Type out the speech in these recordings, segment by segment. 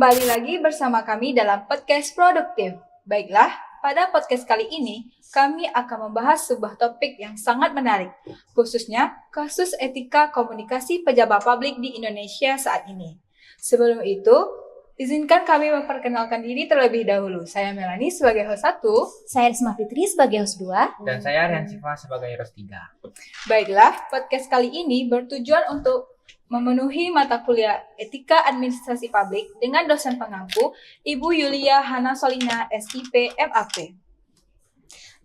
Kembali lagi bersama kami dalam podcast produktif. Baiklah, pada podcast kali ini kami akan membahas sebuah topik yang sangat menarik, khususnya kasus etika komunikasi pejabat publik di Indonesia saat ini. Sebelum itu, izinkan kami memperkenalkan diri terlebih dahulu. Saya Melanie sebagai host 1. Saya Risma Fitri sebagai host 2. Dan saya Rian Siva sebagai host 3. Baiklah, podcast kali ini bertujuan untuk memenuhi mata kuliah Etika Administrasi Publik dengan dosen pengampu Ibu Yulia Hana Solina, SIP, MAP.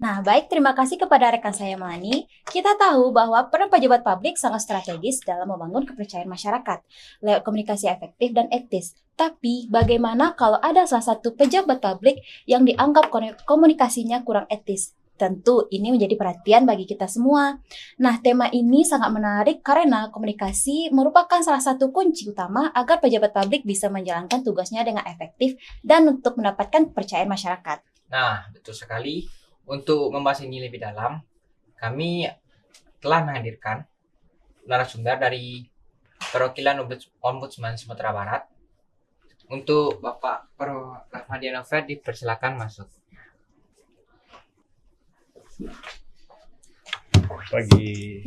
Nah, baik, terima kasih kepada rekan saya Melani. Kita tahu bahwa peran pejabat publik sangat strategis dalam membangun kepercayaan masyarakat lewat komunikasi efektif dan etis. Tapi, bagaimana kalau ada salah satu pejabat publik yang dianggap komunikasinya kurang etis? Tentu ini menjadi perhatian bagi kita semua. Nah, tema ini sangat menarik karena komunikasi merupakan salah satu kunci utama agar pejabat publik bisa menjalankan tugasnya dengan efektif dan untuk mendapatkan kepercayaan masyarakat. Nah, betul sekali. Untuk membahas ini lebih dalam, kami telah menghadirkan narasumber dari perwakilan Ombudsman Sumatera Barat. Untuk Bapak Rahmadianover, dipersilakan masuk. Pagi.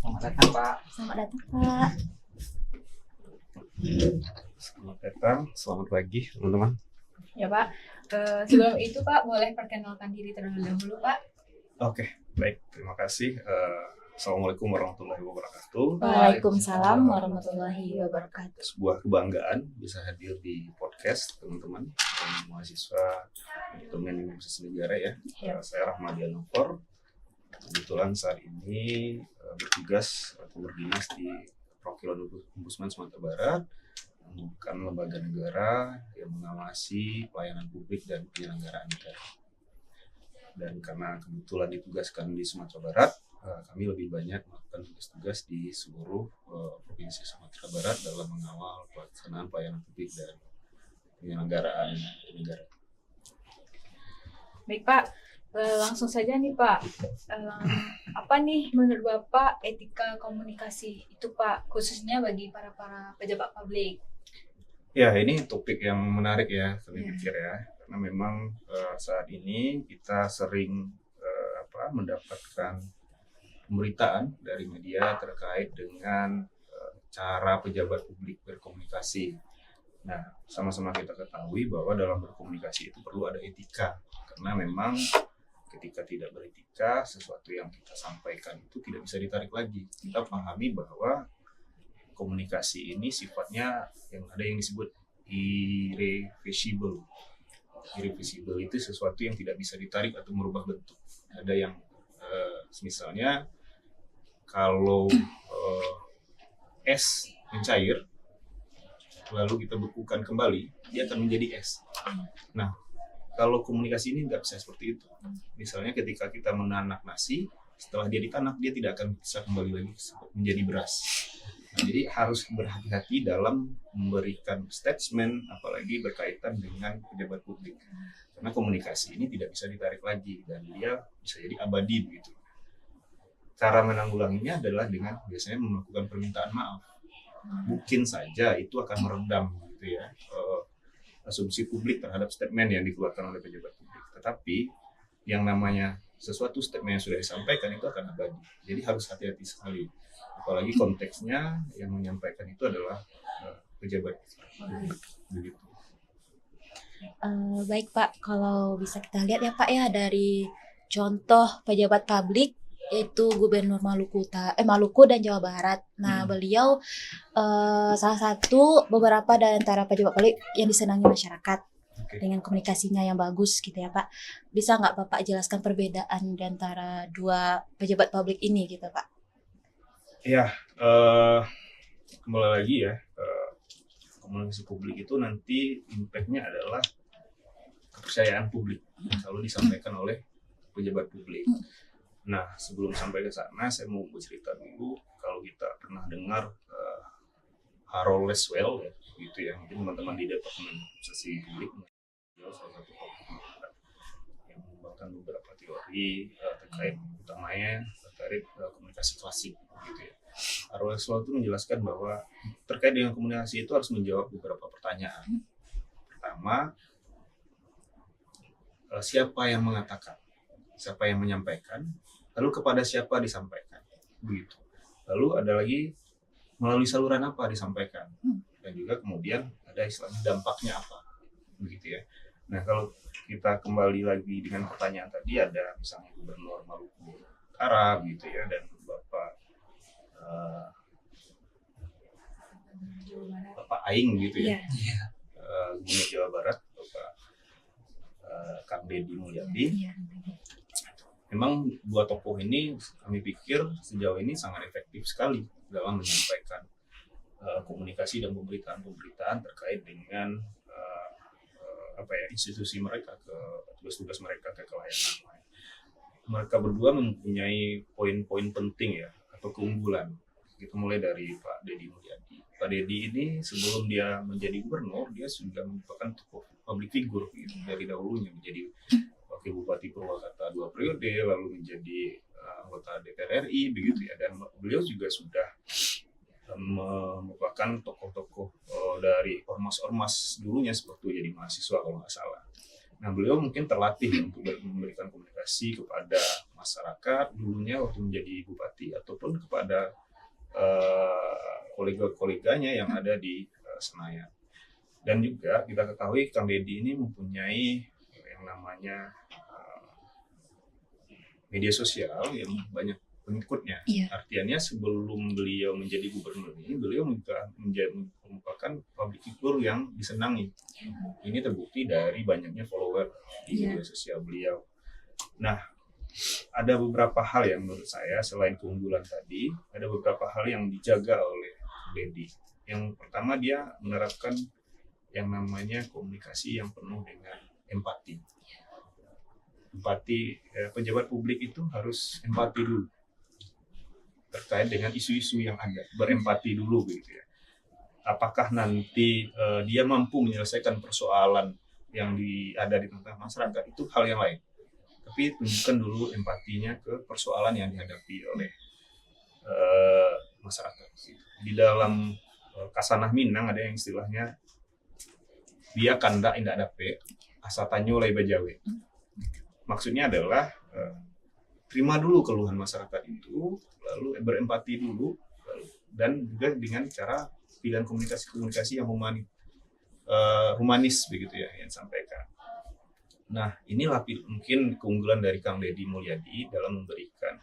Selamat datang, Pak. Selamat datang, Pak. Selamat datang, selamat pagi teman-teman. Ya Pak, sebelum itu Pak, boleh perkenalkan diri terlebih dahulu Pak. Oke, baik, terima kasih. Assalamualaikum warahmatullahi wabarakatuh. Waalaikumsalam warahmatullahi wabarakatuh. Sebuah kebanggaan bisa hadir di podcast teman-teman dan mahasiswa Departemen Universitas Negara ya. Saya Rahmadianover. Kebetulan saat ini bertugas atau berdinas di Perwakilan Ombudsman Sumatera Barat, bukan lembaga negara yang mengawasi pelayanan publik dan penyelenggaraan negara. Dan karena kebetulan ditugaskan di Sumatera Barat, kami lebih banyak melakukan tugas-tugas di seluruh provinsi Sumatera Barat dalam mengawal pelaksanaan pelayanan publik dan penyelenggaraan negara. Baik Pak, langsung saja nih Pak. Apa nih menurut Bapak etika komunikasi itu Pak, khususnya bagi para pejabat publik? Ya, ini topik yang menarik ya, kami pikir ya, karena memang saat ini kita sering mendapatkan pemberitaan dari media terkait dengan cara pejabat publik berkomunikasi. Nah, sama-sama kita ketahui bahwa dalam berkomunikasi itu perlu ada etika, karena memang ketika tidak beretika, sesuatu yang kita sampaikan itu tidak bisa ditarik lagi. Kita pahami bahwa komunikasi ini sifatnya yang ada yang disebut irreversible. Irreversible itu sesuatu yang tidak bisa ditarik atau merubah bentuk. Ada yang misalnya kalau es mencair lalu kita bekukan kembali, dia akan menjadi es. Nah, kalau komunikasi ini nggak bisa seperti itu. Misalnya ketika kita menanak nasi, setelah dia ditanak, dia tidak akan bisa kembali lagi menjadi beras. Nah, jadi harus berhati-hati dalam memberikan statement, apalagi berkaitan dengan pejabat publik. Karena komunikasi ini tidak bisa ditarik lagi, dan dia bisa jadi abadi begitu. Cara menanggulanginya adalah dengan biasanya melakukan permintaan maaf. Mungkin saja itu akan meredam gitu ya, asumsi publik terhadap statement yang dikeluarkan oleh pejabat publik. Tetapi yang namanya sesuatu statement yang sudah disampaikan itu akan abadi. Jadi harus hati-hati sekali. Apalagi konteksnya yang menyampaikan itu adalah pejabat. Begitu. Baik Pak, kalau bisa kita lihat ya Pak ya dari contoh pejabat publik yaitu Gubernur Maluku dan Jawa Barat. Nah, beliau salah satu beberapa dari antara pejabat publik yang disenangi masyarakat dengan komunikasinya yang bagus gitu ya Pak. Bisa nggak Bapak jelaskan perbedaan di antara dua pejabat publik ini gitu Pak? Ya, kembali lagi ya, komunikasi publik itu nanti impact-nya adalah kepercayaan publik yang selalu disampaikan oleh pejabat publik. Nah, sebelum sampai ke sana, saya mau bercerita dulu kalau kita pernah dengar Harold Laswell ya, gitu ya, mungkin teman-teman di Departemen Administrasi Publik, salah satu yang mengembangkan beberapa teori terkait utamanya terkait komunikasi klasik, gitu ya. Arwales Law itu menjelaskan bahwa terkait dengan komunikasi itu harus menjawab beberapa pertanyaan. Pertama, siapa yang mengatakan, siapa yang menyampaikan, lalu kepada siapa disampaikan, begitu. Lalu ada lagi melalui saluran apa disampaikan, dan juga kemudian ada istilahnya dampaknya apa, begitu ya. Nah, kalau kita kembali lagi dengan pertanyaan tadi, ada misalnya Gubernur Maluku Utara, gitu ya, dan Bapak Aing, gitu ya, Gubernur Jawa Barat, Bapak Kang Deddy Mulyadi. Memang dua tokoh ini kami pikir sejauh ini sangat efektif sekali dalam menyampaikan komunikasi dan pemberitaan-pemberitaan terkait dengan institusi mereka, ke tugas-tugas mereka ke kelayakan. Mereka berdua mempunyai poin-poin penting ya, atau keunggulan. Kita mulai dari Pak Deddy Mulyadi. Pak Deddy ini sebelum dia menjadi gubernur, dia sudah merupakan tokoh public figure gitu, dari dahulunya menjadi Wakil Bupati Purwakarta 2 periode, lalu menjadi anggota DPR RI, begitu ya. Dan beliau juga sudah merupakan tokoh-tokoh dari ormas-ormas dulunya seperti jadi mahasiswa kalau nggak salah. Nah, beliau mungkin terlatih untuk memberikan komunikasi kepada masyarakat dulunya waktu menjadi bupati ataupun kepada kolega-koleganya yang ada di Senayan. Dan juga kita ketahui Kang Deddy ini mempunyai yang namanya media sosial yang banyak pengikutnya. Artinya sebelum beliau menjadi gubernur ini, beliau juga merupakan public figure yang disenangi. Ini terbukti dari banyaknya follower di media sosial beliau. Nah, ada beberapa hal yang menurut saya selain keunggulan tadi, ada beberapa hal yang dijaga oleh Deddy. Yang pertama, dia menerapkan yang namanya komunikasi yang penuh dengan empati. Pejabat publik itu harus empati dulu terkait dengan isu-isu yang ada, berempati dulu gitu ya. Apakah nanti dia mampu menyelesaikan persoalan yang ada di tengah masyarakat, itu hal yang lain. Tapi tunjukkan dulu empatinya ke persoalan yang dihadapi oleh masyarakat. Di dalam Kasanah Minang ada yang istilahnya dia kanda indak dape asatanyo lai bajawe. Maksudnya adalah terima dulu keluhan masyarakat itu, lalu berempati dulu, dan juga dengan cara pilihan komunikasi yang humanis begitu ya yang disampaikan. Nah, inilah mungkin keunggulan dari Kang Deddy Mulyadi dalam memberikan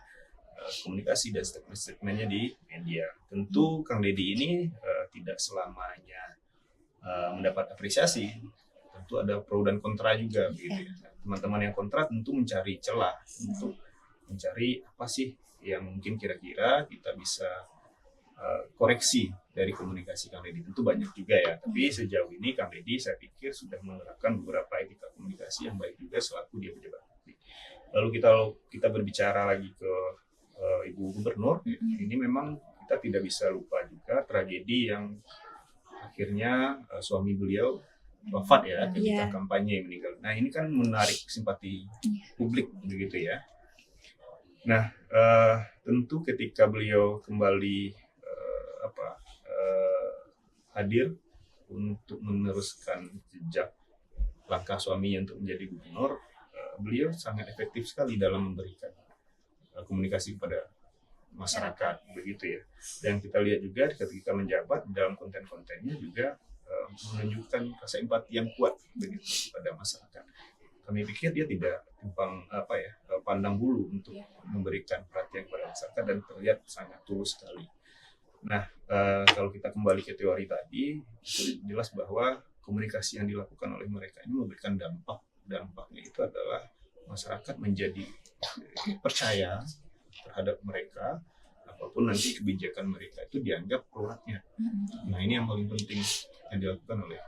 komunikasi dan statement-statementnya di media. Tentu Kang Deddy ini tidak selamanya mendapat apresiasi. Tentu ada pro dan kontra juga begitu ya. Teman-teman yang kontra tentu mencari celah untuk mencari apa sih yang mungkin kira-kira kita bisa koreksi dari komunikasi Kang Deddy. Tentu banyak juga ya, tapi sejauh ini Kang Deddy saya pikir sudah menerapkan beberapa etika komunikasi yang baik juga selaku dia pejabat publik. Lalu kita berbicara lagi ke Ibu Gubernur, ini memang kita tidak bisa lupa juga tragedi yang akhirnya suami beliau wafat ya ketika kampanye meninggal. Nah, ini kan menarik simpati publik begitu ya. Nah, tentu ketika beliau kembali hadir untuk meneruskan jejak langkah suaminya untuk menjadi gubernur, beliau sangat efektif sekali dalam memberikan komunikasi kepada masyarakat begitu ya. Dan kita lihat juga ketika menjabat dalam konten-kontennya juga menunjukkan rasa empati yang kuat begitu pada masyarakat. Kami pikir dia tidak pandang bulu untuk memberikan perhatian kepada masyarakat dan terlihat sangat tulus sekali. Nah, kalau kita kembali ke teori tadi, jelas bahwa komunikasi yang dilakukan oleh mereka ini memberikan dampak. Dampaknya itu adalah masyarakat menjadi percaya terhadap mereka, apapun nanti kebijakan mereka itu dianggap produknya. Nah, ini yang paling penting yang dilakukan oleh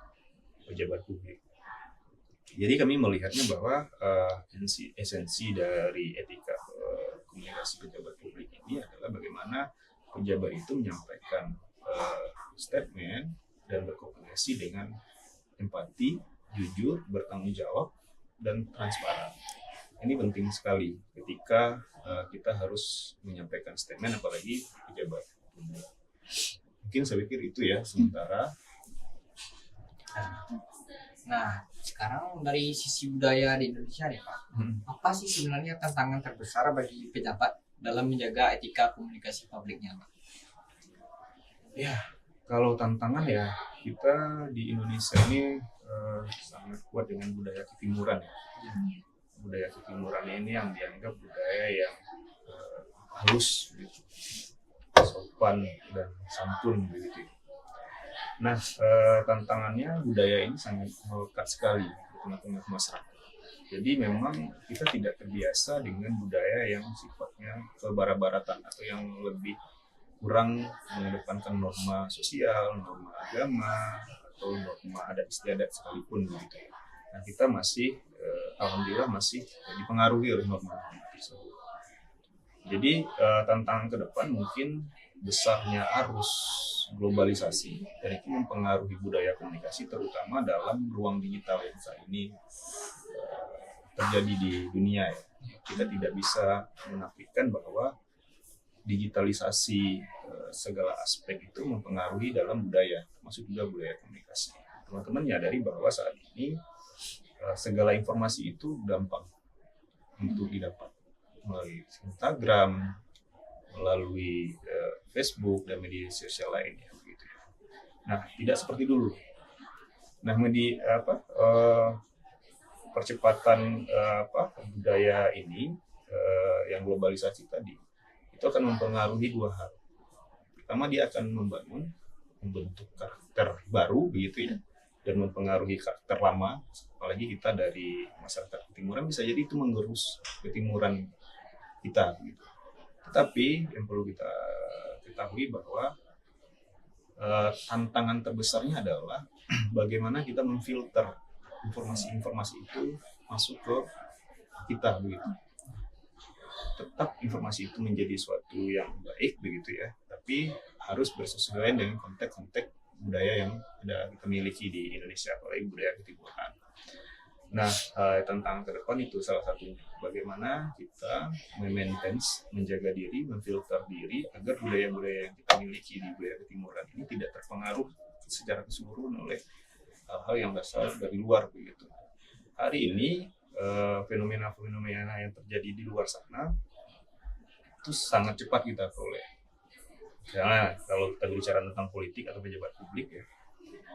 pejabat publik. Jadi kami melihatnya bahwa esensi dari etika komunikasi pejabat publik ini adalah bagaimana pejabat itu menyampaikan statement dan berkomunikasi dengan empati, jujur, bertanggung jawab, dan transparan. Ini penting sekali ketika kita harus menyampaikan statement, apalagi pejabat Mungkin saya pikir itu ya sementara. Nah, sekarang dari sisi budaya di Indonesia nih Pak, apa sih sebenarnya tantangan terbesar bagi pejabat dalam menjaga etika komunikasi publiknya Pak? Ya, kalau tantangan ya kita di Indonesia ini sangat kuat dengan budaya ketimuran ya. Budaya ketimuran ini yang dianggap budaya yang halus, gitu, sopan dan santun begitu. Nah, tantangannya budaya ini sangat melekat sekali di tengah-tengah masyarakat. Jadi memang kita tidak terbiasa dengan budaya yang sifatnya kebarat-baratan atau yang lebih kurang mengedepankan norma sosial, norma agama, atau norma adat istiadat sekalipun begitu. Nah, kita masih alhamdulillah masih dipengaruhi oleh norma-norma tersebut. Jadi tantangan ke depan mungkin besarnya arus globalisasi dan itu mempengaruhi budaya komunikasi terutama dalam ruang digital yang saat ini terjadi di dunia ya. Kita tidak bisa menafikan bahwa digitalisasi segala aspek itu mempengaruhi dalam budaya, termasuk juga budaya komunikasi. Teman-teman nyadari bahwa saat ini segala informasi itu gampang untuk didapat melalui Instagram, melalui Facebook dan media sosial lainnya begitu. Nah, tidak seperti dulu. Nah, percepatan budaya ini yang globalisasi tadi itu akan mempengaruhi dua hal. Pertama, dia akan membentuk karakter baru begitu ya, dan mempengaruhi karakter lama. Apalagi kita dari masyarakat ketimuran bisa jadi itu menggerus ketimuran kita begitu. Tetapi yang perlu kita ketahui bahwa tantangan terbesarnya adalah bagaimana kita memfilter informasi-informasi itu masuk ke kita begitu. Tetap informasi itu menjadi suatu yang baik begitu ya, tapi harus bersesuaian dengan konteks-konteks budaya yang ada kita miliki di Indonesia, apalagi budaya ketimuran. Nah, tantangan ke depan itu salah satu bagaimana kita menjaga diri, memfilter diri agar budaya-budaya yang kita miliki di budaya ketimuran ini tidak terpengaruh secara keseluruhan oleh hal-hal yang berasal dari luar begitu. Hari ini fenomena-fenomena yang terjadi di luar sana itu sangat cepat kita peroleh. Karena kalau kita bicara tentang politik atau pejabat publik ya,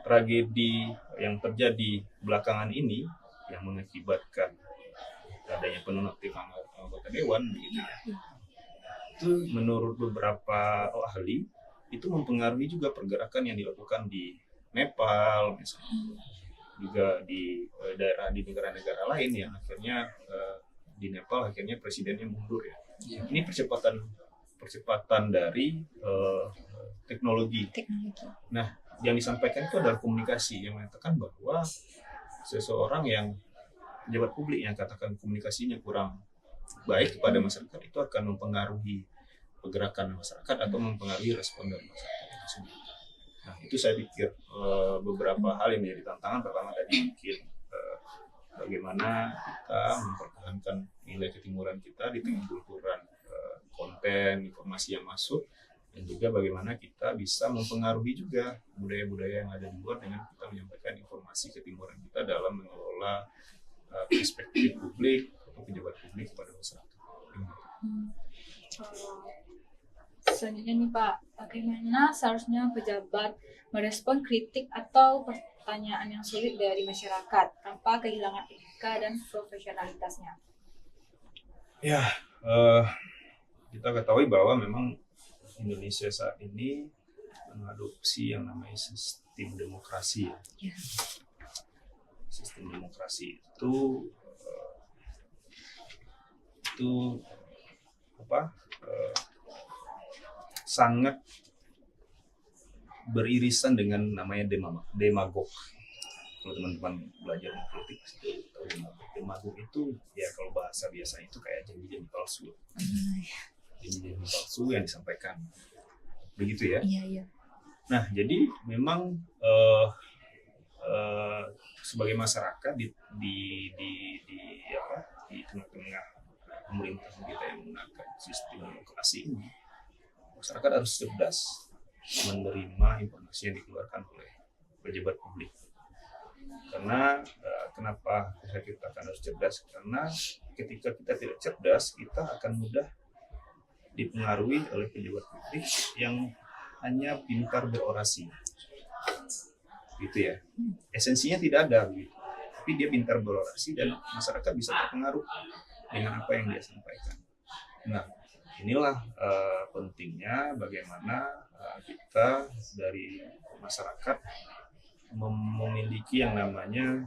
tragedi yang terjadi belakangan ini yang mengakibatkan adanya penonaktifan anggota dewan begitu ya. Itu menurut beberapa ahli itu mempengaruhi juga pergerakan yang dilakukan di Nepal misalnya, juga di daerah di negara-negara lain yang akhirnya di Nepal akhirnya presidennya mundur ya. Ini percepatan dari teknologi. Nah, yang disampaikan itu adalah komunikasi yang mengatakan bahwa seseorang yang pejabat publik yang katakan komunikasinya kurang baik kepada masyarakat itu akan mempengaruhi pergerakan masyarakat atau mempengaruhi respon dari masyarakat tersebut. Nah, itu saya pikir beberapa hal yang menjadi tantangan. Pertama tadi mungkin bagaimana kita mempertahankan nilai ketimuran kita di tengah gulguran konten informasi yang masuk, dan juga bagaimana kita bisa mempengaruhi juga budaya-budaya yang ada di luar dengan kita menyampaikan informasi ketimuran kita dalam mengelola perspektif publik atau pejabat publik kepada masyarakat. Selanjutnya nih Pak, bagaimana seharusnya pejabat merespon kritik atau pertanyaan yang sulit dari masyarakat tanpa kehilangan etika dan profesionalitasnya? Ya, kita ketahui bahwa memang Indonesia saat ini mengadopsi yang namanya sistem demokrasi. Ya. Sistem demokrasi itu sangat beririsan dengan namanya demagog. Kalau teman-teman belajar politik tahu demagog itu ya kalau bahasa biasa itu kayak janji-janji palsu. Janji-janji palsu yang disampaikan. Begitu ya? Iya. Nah, jadi memang sebagai masyarakat di tengah-tengah pemerintahan kita yang menggunakan sistem demokrasi ini, masyarakat harus cerdas menerima informasi yang dikeluarkan oleh pejabat publik. Karena kenapa saya katakan harus cerdas? Karena ketika kita tidak cerdas, kita akan mudah dipengaruhi oleh pejabat publik yang hanya pintar berorasi, gitu ya. Esensinya tidak ada, gitu. Tapi dia pintar berorasi dan masyarakat bisa terpengaruh dengan apa yang dia sampaikan. Nah, inilah pentingnya bagaimana kita dari masyarakat memiliki yang namanya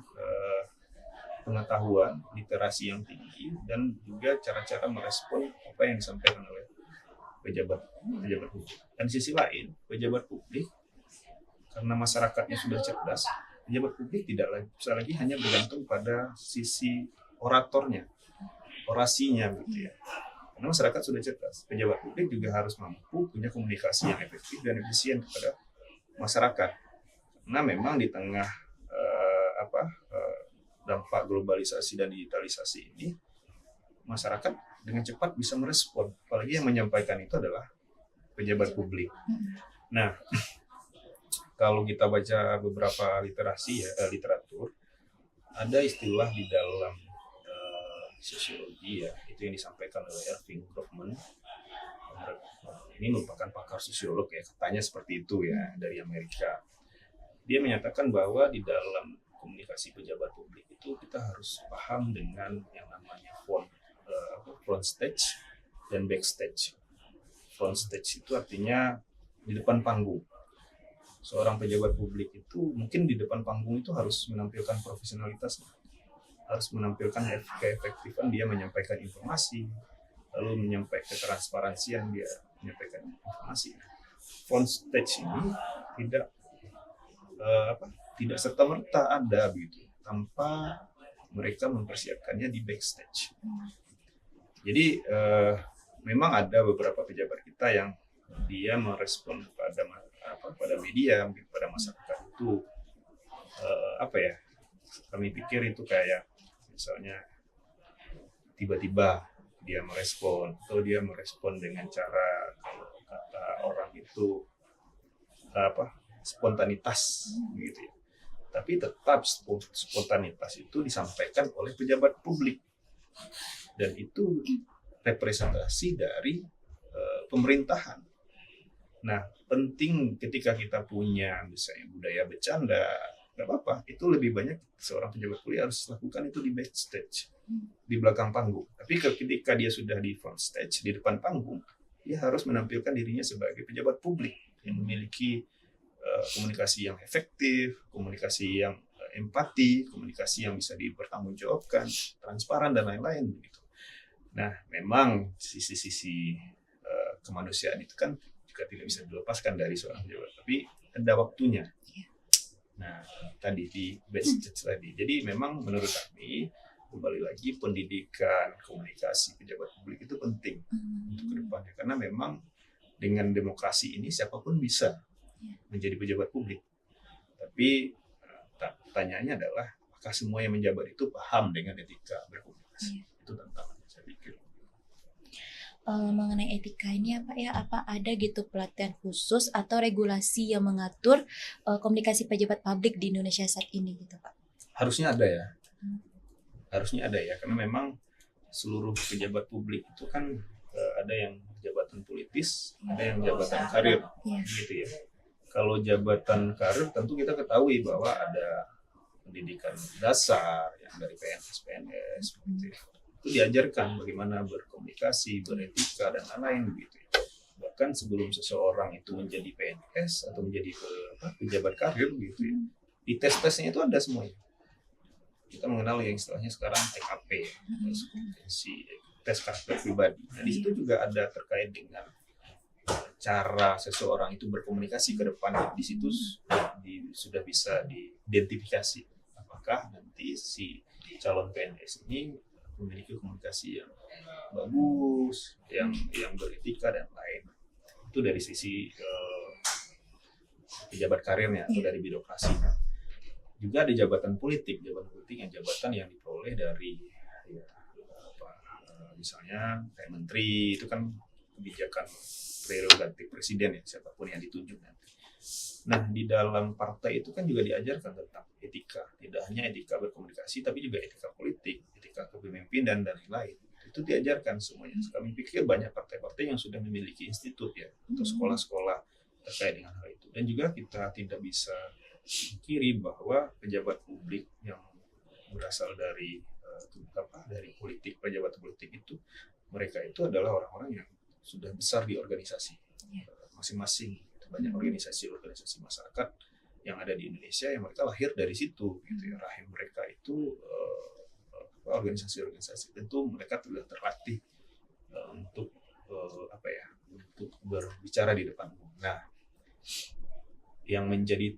pengetahuan, literasi yang tinggi, dan juga cara-cara merespon apa yang disampaikan oleh pejabat publik. Dan di sisi lain, pejabat publik karena masyarakatnya sudah cerdas, pejabat publik tidak bisa lagi hanya bergantung pada sisi oratornya, orasinya, gitu ya. Karena masyarakat sudah cerdas, pejabat publik juga harus mampu punya komunikasi yang efektif dan efisien kepada masyarakat. Karena memang di tengah dampak globalisasi dan digitalisasi ini, masyarakat dengan cepat bisa merespon. Apalagi yang menyampaikan itu adalah pejabat publik. Nah, kalau kita baca beberapa literatur, ada istilah di dalam sosiologi ya, itu yang disampaikan oleh Erving Goffman. Ini merupakan pakar sosiolog ya, katanya seperti itu ya, dari Amerika. Dia menyatakan bahwa di dalam komunikasi pejabat publik itu kita harus paham dengan yang namanya front stage dan backstage. Front stage itu artinya di depan panggung. Seorang pejabat publik itu mungkin di depan panggung itu harus menampilkan profesionalitas, harus menampilkan keefektifan dia menyampaikan informasi, lalu menyampaikan ketransparansian dia menyampaikan informasi. Front stage ini tidak serta-merta ada begitu tanpa mereka mempersiapkannya di backstage. Jadi memang ada beberapa pejabat kita yang dia merespon pada media, mungkin pada masyarakat itu kami pikir itu kayak misalnya tiba-tiba dia merespon atau dia merespon dengan cara kalau kata orang itu spontanitas gitu ya. Tapi tetap spontanitas itu disampaikan oleh pejabat publik dan itu representasi dari pemerintahan. Nah, penting ketika kita punya misalnya budaya bercanda, nggak apa-apa, itu lebih banyak seorang pejabat publik harus lakukan itu di backstage, di belakang panggung. Tapi ketika dia sudah di front stage, di depan panggung, dia harus menampilkan dirinya sebagai pejabat publik yang memiliki komunikasi yang efektif, komunikasi yang empati, komunikasi yang bisa dipertanggungjawabkan, transparan dan lain-lain begitu. Nah, memang sisi-sisi kemanusiaan itu kan juga tidak bisa dilepaskan dari seorang pejabat, tapi ada waktunya. Nah, tadi di backstage tadi. Jadi memang menurut kami kembali lagi pendidikan komunikasi pejabat publik itu penting untuk kedepannya karena memang dengan demokrasi ini siapapun bisa menjadi pejabat publik. Tapi pertanyaannya adalah apakah semua yang menjabat itu paham dengan etika berkomunikasi? Itu tantangan saya pikir. Mengenai etika ini apa ada gitu pelatihan khusus atau regulasi yang mengatur komunikasi pejabat publik di Indonesia saat ini gitu Pak? Harusnya ada ya. Harusnya ada ya karena memang seluruh pejabat publik itu kan ada yang jabatan politis, ada yang jabatan karir gitu ya. Kalau jabatan karir tentu kita ketahui bahwa ada pendidikan dasar yang dari PNS gitu ya. Itu diajarkan bagaimana berkomunikasi, beretika dan lain-lain begitu. Bahkan sebelum seseorang itu menjadi PNS atau menjadi pejabat karir gitu ya. Di tes-tesnya itu ada semuanya. Kita mengenal yang istilahnya sekarang TKP, tes karakter pribadi. Nah, di situ juga ada terkait dengan cara seseorang itu berkomunikasi ke depan. Di situ sudah bisa diidentifikasi apakah nanti si calon PNS ini memiliki komunikasi yang bagus, yang beretika dan lain. Itu dari sisi pejabat karirnya atau dari birokrasinya. Juga ada jabatan politik yang jabatan yang diperoleh dari misalnya kayak menteri itu kan kebijakan prerogatif presiden ya, siapapun yang ditunjuk nanti. Nah, di dalam partai itu kan juga diajarkan tentang etika, tidak hanya etika berkomunikasi, tapi juga etika politik, etika kepemimpinan, dan lain-lain. Itu diajarkan semuanya. Kami pikir banyak partai-partai yang sudah memiliki institut ya, atau sekolah-sekolah terkait dengan hal itu. Dan juga kita tidak bisa kiri bahwa pejabat publik yang berasal dari dari politik, pejabat politik itu, mereka itu adalah orang-orang yang sudah besar di organisasi masing-masing. Banyak organisasi-organisasi masyarakat yang ada di Indonesia yang mereka lahir dari situ, gitu ya. Rahim mereka itu organisasi-organisasi, tentu mereka sudah terlatih untuk untuk berbicara di depan umum. Nah, yang menjadi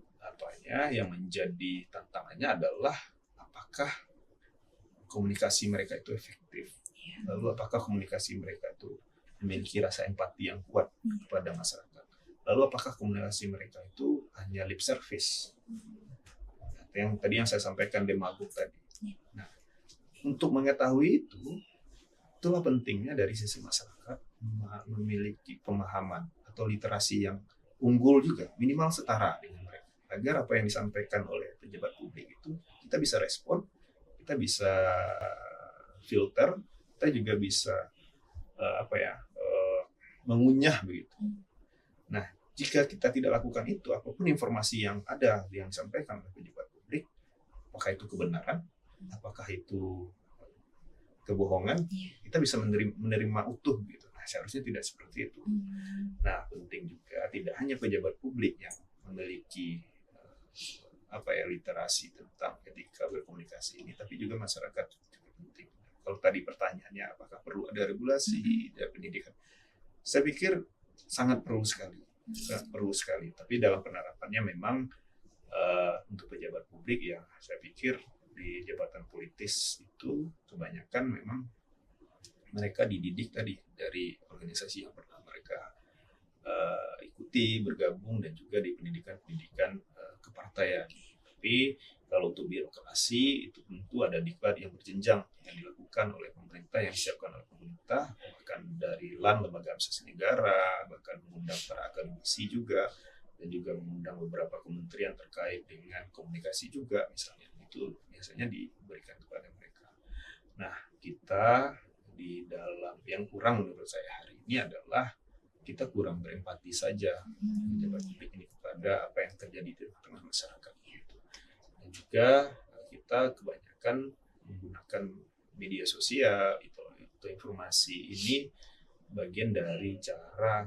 tantangannya adalah apakah komunikasi mereka itu efektif, lalu apakah komunikasi mereka itu memiliki rasa empati yang kuat kepada masyarakat, lalu apakah komunikasi mereka itu hanya lip service, yang saya sampaikan demagog tadi. Nah, untuk mengetahui itulah pentingnya dari sisi masyarakat memiliki pemahaman atau literasi yang unggul juga, minimal setara dengan mereka, agar apa yang disampaikan oleh pejabat publik itu kita bisa respon, kita bisa filter, kita juga bisa mengunyah begitu. Nah, jika kita tidak lakukan itu, apapun informasi yang ada yang disampaikan oleh pejabat publik, apakah itu kebenaran, apakah itu kebohongan, kita bisa menerima utuh gitu. Nah, seharusnya tidak seperti itu. Nah, penting juga tidak hanya pejabat publik yang memiliki literasi tentang etika berkomunikasi ini, tapi juga masyarakat juga penting. Kalau tadi pertanyaannya apakah perlu ada regulasi dan pendidikan, saya pikir sangat perlu sekali. Tapi dalam penerapannya memang untuk pejabat publik ya, saya pikir di jabatan politis itu kebanyakan memang mereka dididik tadi dari organisasi yang pernah mereka ikuti, bergabung, dan juga di pendidikan kepartaian. Tapi kalau untuk birokrasi itu tentu ada diklat yang berjenjang yang dilakukan oleh pemerintah, yang disiapkan oleh pemerintah, bahkan dari lembaga administrasi negara, bahkan mengundang para akademisi juga, dan juga mengundang beberapa kementerian terkait dengan komunikasi juga, misalnya itu biasanya diberikan kepada mereka. Nah, kita di dalam yang kurang menurut saya hari ini adalah kita kurang berempati saja pejabat publik ini kepada apa yang terjadi di tengah masyarakat. Dan juga kita kebanyakan menggunakan media sosial itu informasi ini bagian dari cara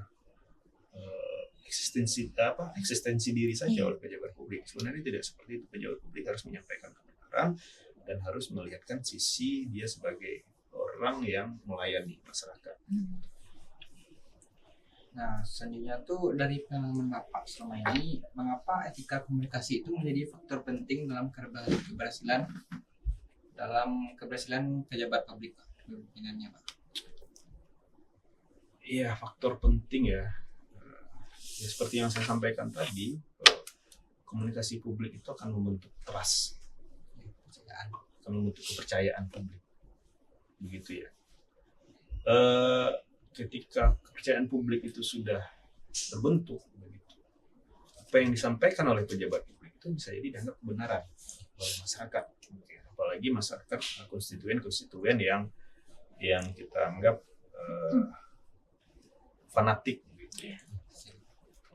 eksistensi diri saja oleh pejabat publik. Sebenarnya tidak seperti itu. Pejabat publik harus menyampaikan kebenaran dan harus melihatkan sisi dia sebagai orang yang melayani masyarakat. Nah, selanjutnya tuh dari pengalaman Bapak selama ini, mengapa etika komunikasi itu menjadi faktor penting dalam keberhasilan pejabat publik, kepemimpinannya, Pak? Iya, faktor penting ya. Ya, seperti yang saya sampaikan tadi, komunikasi publik itu akan membentuk trust, akan membentuk kepercayaan publik, begitu ya. Ketika kepercayaan publik itu sudah terbentuk, begitu, apa yang disampaikan oleh pejabat publik itu bisa jadi dianggap kebenaran oleh masyarakat, apalagi masyarakat konstituen yang kita anggap fanatik, gitu ya.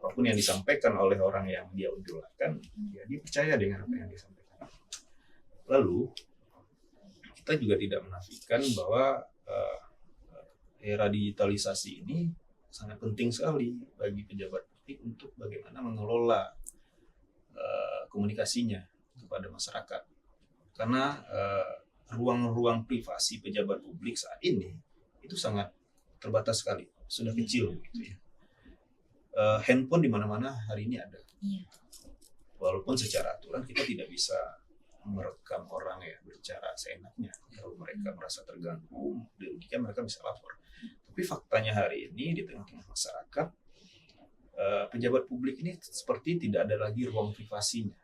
Apapun yang disampaikan oleh orang yang dia idolakan, dia percaya dengan apa yang disampaikan. Lalu kita juga tidak menafikan bahwa era digitalisasi ini sangat penting sekali bagi pejabat publik untuk bagaimana mengelola komunikasinya kepada masyarakat. Karena ruang-ruang privasi pejabat publik saat ini itu sangat terbatas sekali, sudah kecil gitu ya. Handphone di mana-mana hari ini ada. Walaupun secara aturan kita tidak bisa merekam orang ya berbicara seenaknya. Kalau mereka merasa terganggu, dirugikan, mereka bisa lapor. Tapi faktanya hari ini di tengah-tengah masyarakat, pejabat publik ini seperti tidak ada lagi ruang privasinya,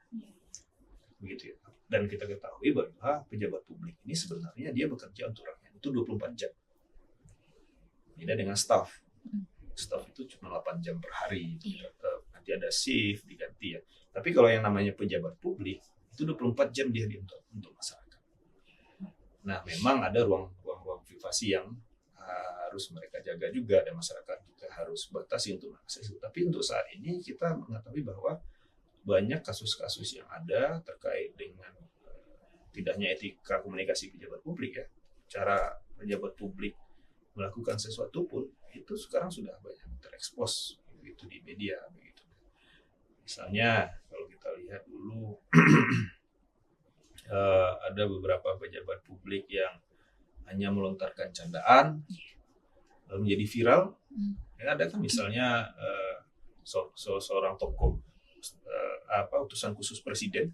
begitu ya. Dan kita ketahui bahwa pejabat publik ini sebenarnya dia bekerja untuk rakyat itu 24 jam. Beda dengan staf. Staff itu cuma 8 jam per hari. Nanti ada shift diganti ya. Tapi kalau yang namanya pejabat publik itu 24 jam dia untuk masyarakat. Nah, memang ada ruang privasi yang harus mereka jaga juga, dan masyarakat juga harus batasi untuk mengakses itu. Tapi untuk saat ini kita mengetahui bahwa banyak kasus-kasus yang ada terkait dengan tidaknya etika komunikasi pejabat publik ya. Cara pejabat publik melakukan sesuatu pun itu sekarang sudah banyak terekspos begitu di media begitu. Misalnya kalau kita lihat dulu ada beberapa pejabat publik yang hanya melontarkan candaan lalu menjadi viral. Ya, ada kan misalnya seorang tokoh utusan khusus presiden,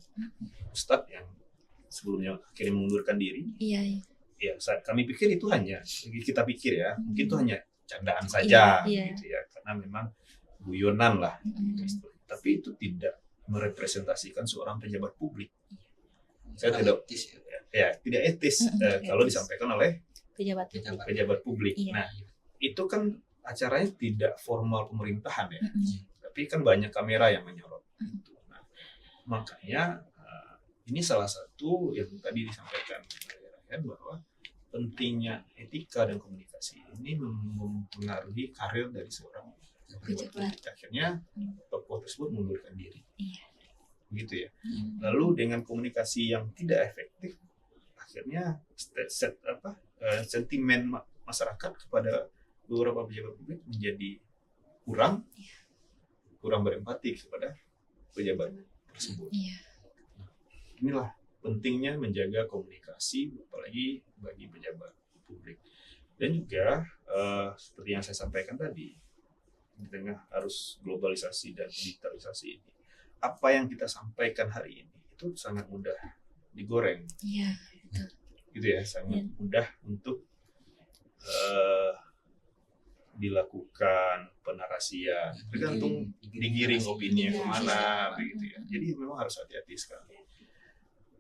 Ustadz yang sebelumnya akhirnya mengundurkan diri. Iya. Ya, kami pikir itu hanya, kita pikir ya, mungkin itu hanya candaan saja, gitu ya, karena memang guyonan lah. Gitu. Tapi itu tidak merepresentasikan seorang pejabat publik. Saya tidak etis, tidak etis kalau disampaikan oleh pejabat publik. Iya. Nah, itu kan acaranya tidak formal pemerintahan ya, tapi kan banyak kamera yang menyorot. Nah, makanya ini salah satu yang tadi disampaikan bahwa pentingnya etika dan komunikasi ini mempengaruhi karir dari seorang pejabat. Akhirnya tokoh tersebut mengundurkan diri. Begitu ya. Lalu dengan komunikasi yang tidak efektif, akhirnya sentimen masyarakat kepada beberapa pejabat publik menjadi kurang berempati kepada pejabat tersebut. Inilah pentingnya menjaga komunikasi, apalagi bagi pejabat publik. Dan juga seperti yang saya sampaikan tadi, di tengah arus globalisasi dan digitalisasi ini, apa yang kita sampaikan hari ini itu sangat mudah digoreng. Iya. Gitu ya, sangat mudah untuk dilakukan penarasian, tergantung digiring opini kemana, begitu ya. Jadi memang harus hati-hati sekali.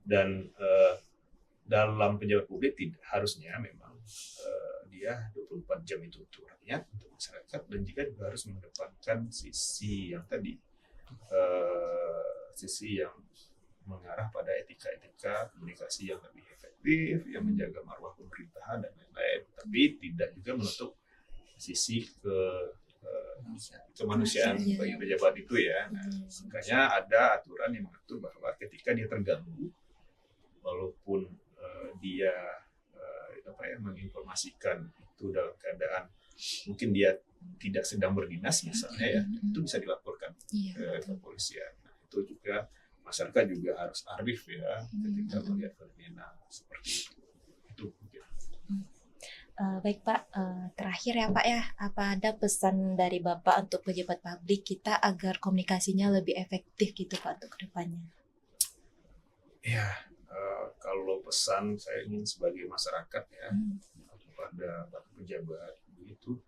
Dan dalam pejabat publik harusnya memang dia 24 jam itu untuk rakyat, untuk masyarakat, dan juga harus mengedepankan sisi yang tadi, sisi yang mengarah pada etika komunikasi yang lebih efektif, yang menjaga marwah pemerintahan dan lain-lain. Tapi tidak juga menutup sisi kemanusiaan bagi pejabat itu ya. Nah, makanya ada aturan yang mengatur bahwa ketika dia terganggu, walaupun dia menginformasikan itu dalam keadaan mungkin dia tidak sedang berdinas misalnya ya, itu bisa dilaporkan ke kepolisian. Nah, itu juga masyarakat juga harus arif ya ketika melihat fenomena seperti itu. Itu mungkin. Baik Pak, terakhir ya Pak ya, apa ada pesan dari Bapak untuk pejabat publik kita agar komunikasinya lebih efektif gitu Pak untuk kedepannya? Ya, kalau pesan saya ingin sebagai masyarakat ya kepada para pejabat begitu,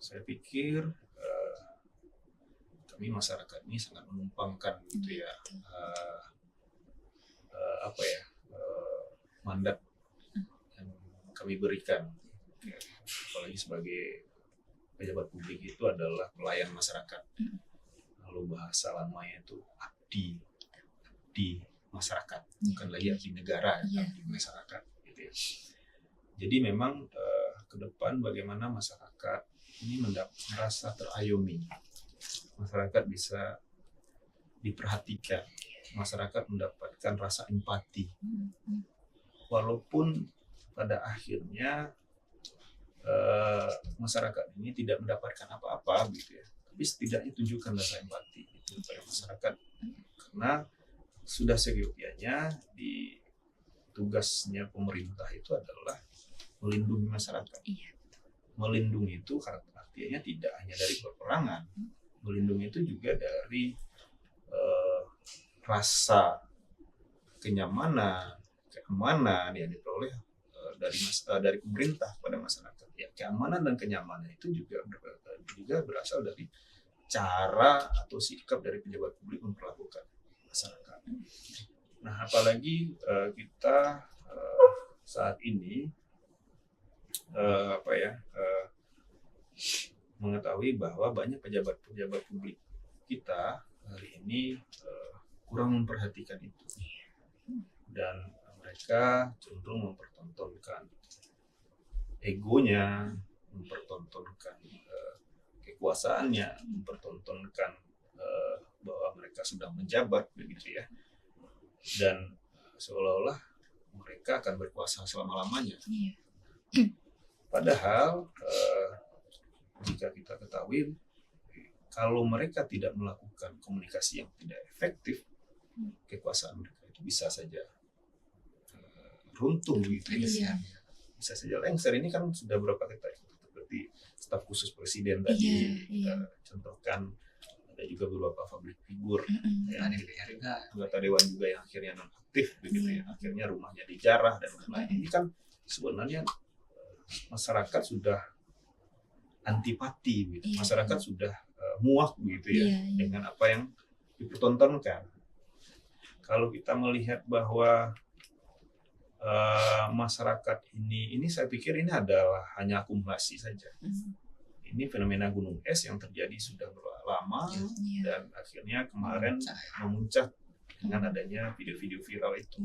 saya pikir kami masyarakat ini sangat menumpangkan gitu ya mandat yang kami berikan, ya, apalagi sebagai pejabat publik itu adalah pelayan masyarakat. Lalu bahasa lamanya itu abdi masyarakat, bukan lagi abdi negara, abdi masyarakat gitu ya. Jadi memang ke depan bagaimana masyarakat ini merasa terayomi, masyarakat bisa diperhatikan, masyarakat mendapatkan rasa empati, walaupun pada akhirnya masyarakat ini tidak mendapatkan apa-apa gitu ya, tapi setidaknya tunjukkan rasa empati itu kepada masyarakat, karena sudah seyogyanya di tugasnya pemerintah itu adalah melindungi masyarakat. Melindungi itu artinya tidak hanya dari peperangan, melindungi itu juga dari rasa kenyamanan, keamanan yang diperoleh dari pemerintah pada masyarakat. Ya, keamanan dan kenyamanan itu juga berasal dari cara atau sikap dari pejabat publik memperlakukan masyarakat. Nah, apalagi kita saat ini mengetahui bahwa banyak pejabat-pejabat publik kita hari ini kurang memperhatikan itu, dan mereka cenderung mempertontonkan egonya, mempertontonkan kekuasaannya, mempertontonkan bahwa mereka sudah menjabat begitu ya, dan seolah-olah mereka akan berkuasa selama-lamanya. Padahal jika kita ketahui, kalau mereka tidak melakukan komunikasi yang tidak efektif, kekuasaan mereka itu bisa saja runtuh gitu ya. Bisa saja lengser. Ini kan sudah berapa kita seperti staf khusus presiden tadi kita contohkan, ada juga beberapa public figure, Ada DPR juga. anggota dewan juga yang akhirnya non aktif begitu ya, akhirnya rumahnya dijarah dan lain-lain. Ini kan sebenarnya masyarakat sudah antipati gitu. Masyarakat sudah muak gitu ya dengan apa yang dipertontonkan. Kalau kita melihat bahwa masyarakat ini saya pikir ini adalah hanya akumulasi saja. Ini fenomena gunung es yang terjadi sudah lama dan akhirnya kemarin memuncak dengan adanya video-video viral itu.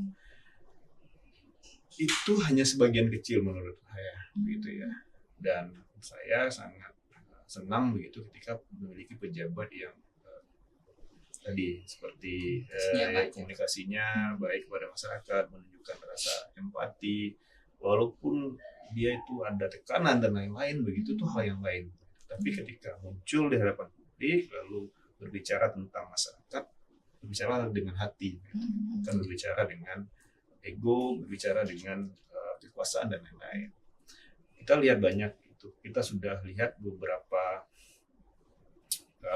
Itu hanya sebagian kecil menurut saya, begitu ya. Dan saya sangat senang begitu ketika memiliki pejabat yang tadi seperti komunikasinya baik kepada masyarakat, menunjukkan rasa empati, walaupun dia itu ada tekanan dan lain-lain begitu, itu hal yang lain. Tapi ketika muncul di hadapan publik lalu berbicara tentang masyarakat, berbicara dengan hati, bukan berbicara dengan ego, berbicara dengan kekuasaan dan lain-lain. Kita lihat banyak itu. Kita sudah lihat beberapa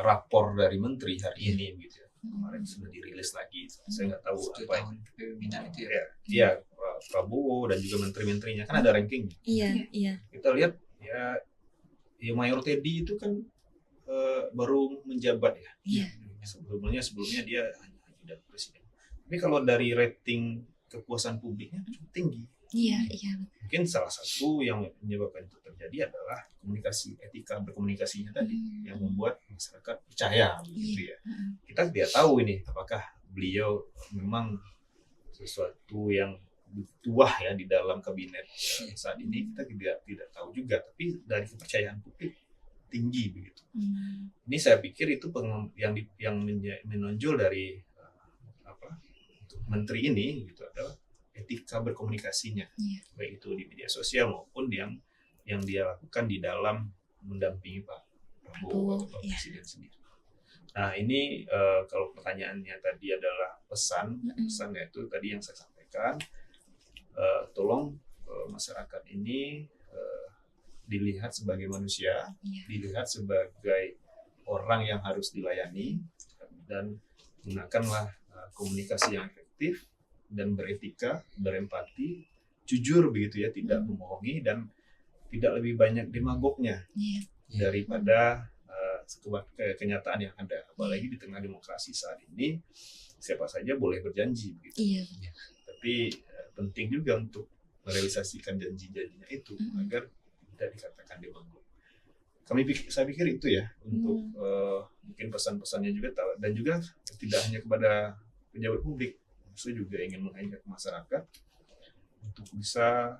rapor dari menteri hari ini gitu ya. Kemarin sudah dirilis lagi. Saya nggak tahu apa yang kepemimpinan itu ya. Prabowo dan juga menteri-menterinya kan ada rankingnya. Iya. Kita lihat ya Mayor Teddy itu kan baru menjabat ya. Sebelumnya dia hanya ajudan presiden. Tapi kalau dari rating kepuasan publiknya cukup tinggi. Iya. Mungkin salah satu yang menyebabkan itu terjadi adalah komunikasi, etika berkomunikasinya tadi yang membuat masyarakat percaya begitu ya. Kita tidak tahu ini apakah beliau memang sesuatu yang tua ya di dalam kabinet saat ini, kita tidak tahu juga, tapi dari kepercayaan publik tinggi begitu. Ini saya pikir itu yang menonjol dari menteri ini gitu adalah etika berkomunikasinya, baik itu di media sosial maupun yang dia lakukan di dalam mendampingi Pak Prabowo atau Pak Presiden sendiri. Nah ini kalau pertanyaannya tadi adalah pesan yaitu tadi yang saya sampaikan, tolong masyarakat ini dilihat sebagai manusia, dilihat sebagai orang yang harus dilayani, dan gunakanlah komunikasi yang efektif dan beretika, berempati, jujur begitu ya, tidak membohongi dan tidak lebih banyak demagognya daripada kenyataan yang ada. Apalagi di tengah demokrasi saat ini, siapa saja boleh berjanji begitu. Tapi penting juga untuk merealisasikan janji-janjinya itu agar tidak dikatakan demagog. Saya pikir itu ya untuk mungkin pesan-pesannya juga, dan juga tidak hanya kepada pejabat publik. Saya juga ingin mengajak masyarakat untuk bisa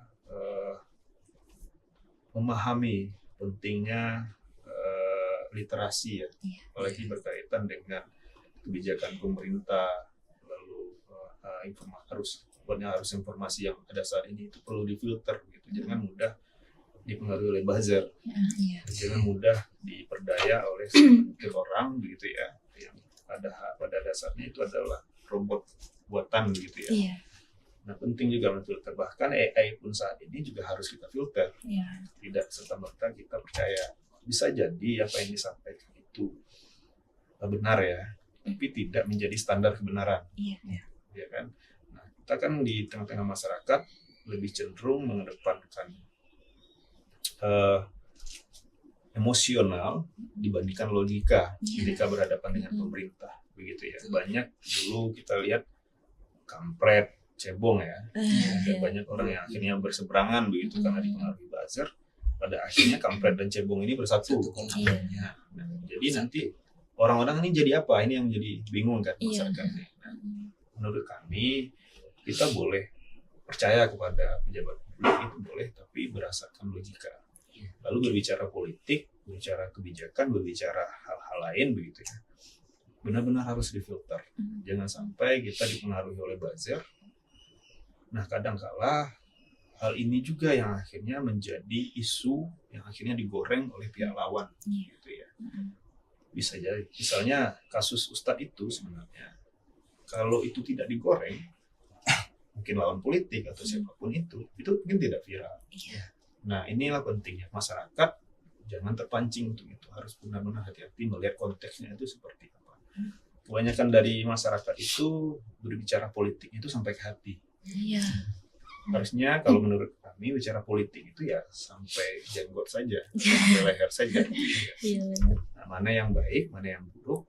memahami pentingnya literasi ya, apalagi berkaitan dengan kebijakan pemerintah, lalu harus informasi yang ada saat ini itu perlu difilter gitu, jangan mudah dipengaruhi oleh buzzer, jangan mudah diperdaya oleh segelintir orang begitu ya, yang pada dasarnya itu adalah robot buatan gitu ya. Nah penting juga memfilter, bahkan AI pun saat ini juga harus kita filter, tidak serta-merta kita percaya. Bisa jadi apa yang disampaikan itu benar ya, tapi tidak menjadi standar kebenaran, ya kan? Nah kita kan di tengah-tengah masyarakat lebih cenderung mengedepankan emosional dibandingkan logika ketika berhadapan dengan pemerintah begitu ya. Banyak dulu kita lihat kampret, cebong ya. Banyak orang yang akhirnya berseberangan begitu karena dipengaruhi buzzer. pada akhirnya kampret dan cebong ini bersatu. Iya. Nah, jadi nanti orang-orang ini jadi apa? Ini yang jadi bingung kan Iya. masyarakat. Nah, menurut kami kita boleh percaya kepada pejabat publik itu boleh, tapi berdasarkan logika. Lalu berbicara politik, berbicara kebijakan, berbicara hal-hal lain begitu ya. Benar-benar harus difilter. Jangan sampai kita dipengaruhi oleh buzzer. Nah, kadang-kala hal ini juga yang akhirnya menjadi isu yang akhirnya digoreng oleh pihak lawan, gitu ya. Bisa jadi, misalnya kasus Ustadz itu sebenarnya, kalau itu tidak digoreng, mungkin lawan politik atau siapapun itu mungkin tidak viral. Nah, inilah pentingnya masyarakat jangan terpancing untuk itu, harus benar-benar hati-hati melihat konteksnya itu seperti apa. Kebanyakan dari masyarakat itu berbicara politik itu sampai ke hati. Iya. Harusnya kalau menurut kami bicara politik itu ya sampai jenggot saja, sampai leher saja. Iya. Nah, mana yang baik, mana yang buruk.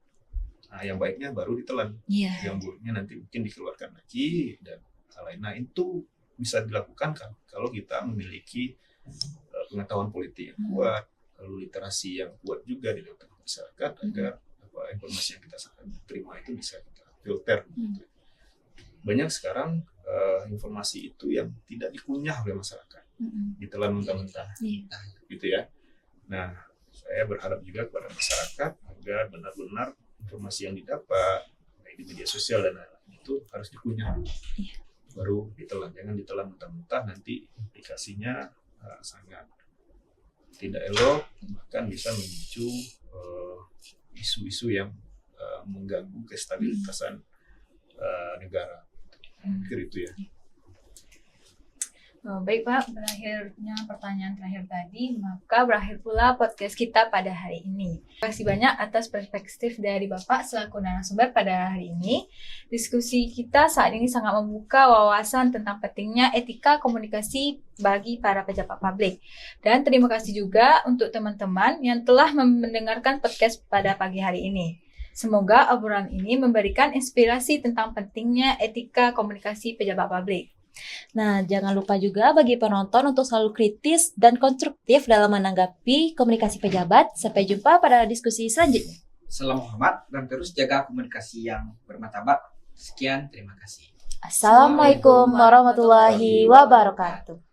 Nah, yang baiknya baru ditelan, Iya. yang buruknya nanti mungkin dikeluarkan lagi dan hal lain. Nah, itu bisa dilakukan kan kalau kita memiliki pengetahuan politik yang kuat, lalu literasi yang kuat juga di tengah masyarakat agar informasi yang kita terima itu bisa kita filter. Banyak sekarang informasi itu yang tidak dikunyah oleh masyarakat, ditelan mentah-mentah, gitu ya. Nah, saya berharap juga kepada masyarakat agar benar-benar informasi yang didapat baik di media sosial dan lain-lain itu harus dikunyah dulu, baru ditelan. Jangan ditelan mentah-mentah, nanti implikasinya sangat tidak elok, bahkan bisa memicu isu-isu yang mengganggu kestabilitasan negara. Pikir itu ya. Baik Pak, berakhirnya pertanyaan terakhir tadi, maka berakhir pula podcast kita pada hari ini. Terima kasih banyak atas perspektif dari Bapak selaku narasumber pada hari ini. Diskusi kita saat ini sangat membuka wawasan tentang pentingnya etika komunikasi bagi para pejabat publik. Dan terima kasih juga untuk teman-teman yang telah mendengarkan podcast pada pagi hari ini. Semoga obrolan ini memberikan inspirasi tentang pentingnya etika komunikasi pejabat publik. Nah, jangan lupa juga bagi penonton untuk selalu kritis dan konstruktif dalam menanggapi komunikasi pejabat. Sampai jumpa pada diskusi selanjutnya. Salam hormat dan terus jaga komunikasi yang bermartabat. Sekian, terima kasih. Assalamualaikum warahmatullahi wabarakatuh.